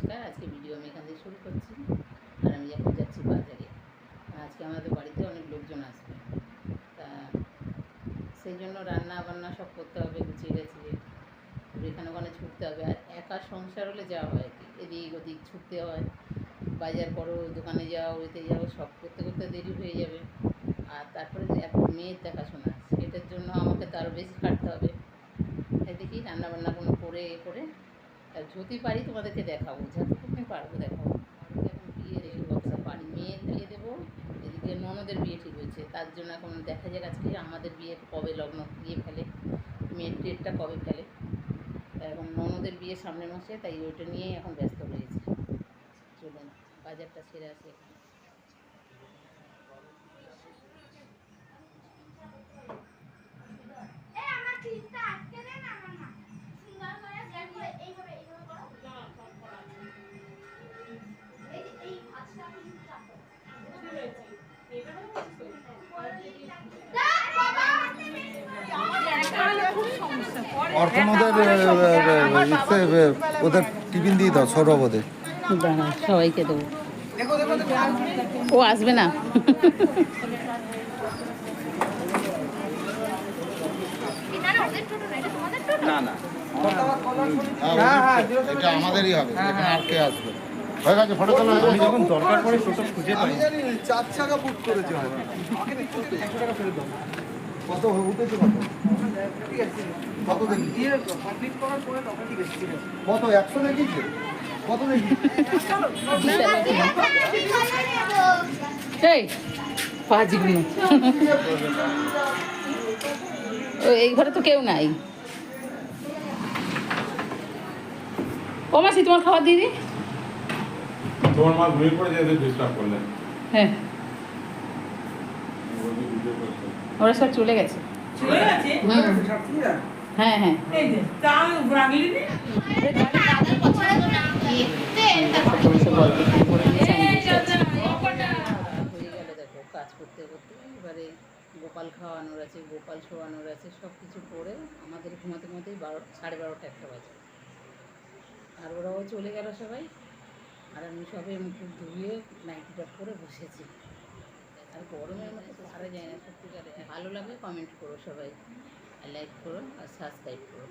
নমস্কার, আজকে ভিডিও আমি এখান থেকে শুরু করছি। আর আমি এখন যাচ্ছি বাজারে। আজকে আমাদের বাড়িতে অনেক লোকজন আসবে, তা সেই জন্য রান্না বান্না সব করতে হবে, গুছিয়ে গেছিয়ে এখানে ওখানে ছুটতে হবে। আর একা সংসার হলে যাওয়া হয় কি, এদিক ওদিক ছুটতে হয়, বাজার করো, দোকানে যাও, এতে যাও, সব করতে করতে দেরি হয়ে যাবে। আর তারপরে এত মেয়ের দেখাশোনা, সেটার জন্য আমাকে তো আরও বেশি খাটতে হবে। তাই দেখি রান্নাবান্না কোনো করে আর যদি পারি তোমাদেরকে দেখাবো, যতটুকু পারবো দেখাবো। এখন বিয়ে দেখি কতটা পারি। মেয়ের বিয়ে দেবো, এদিকে ননদের বিয়ে ঠিক হয়েছে, তার জন্য এখন দেখা যাক আজকে আমাদের বিয়ে কবে লগ্ন বিয়ে ফেলে, মেয়ের ডেটটা কবে ফেলে। এখন ননদের বিয়ে সামনের মাসে, তাই ওইটা নিয়েই এখন ব্যস্ত রয়েছে। চলুন বাজারটা সেরে আসি এখন। ওদের টিফিন দিয়ে দাও, সৌরভদের। দাঁড়া, সবাইকে দেবো। ও আসবে না। না না, এটা আমাদেরই হবে। এখানে আর কে আসবে? হয়ে গেছে, ফটো তোলা। আমি যখন দরকার পড়ে টোটো খুঁজে পাই, আমি জানি 4 টাকা বুক করেছি। হয় আমাকে 100 টাকা ফেরত দাও। কত উঠেছে? কত? ঠিক আছে, কত দেখি দিয়ে কমপ্লিট করার পরে তখন ঠিক আছে। ঠিক আছে, কত 100 দেখিয়েছে? কত দেখি? এই পাঁচগুলো এই ঘরে তো কেউ নাই। ও মাসি, তোমার খাবার দিয়ে দিই। তোমার মা ঘুমিয়ে পড়ে যেতে ডিস্টার্ব করলেন। হ্যাঁ, ওরা সব চলে গেছে। হ্যাঁ হ্যাঁ, হয়ে গেল। দেখো কাজ করতে করতে এবারে গোপাল খাওয়ানোর আছে, গোপাল শোয়ানোর আছে, সব কিছু করে আমাদের ঘুমাতে ঘুমাতেই 12:30 একটা বাজে। আর ওরাও চলে গেল সবাই। আর আমি সবে মুখ ধুয়ে নাইটিটা পরে বসেছি। আর গরমের মধ্যে তো পারা যায় না সত্যিকারে। ভালো লাগলে কমেন্ট করো সবাই, আর লাইক করো আর সাবস্ক্রাইব করো।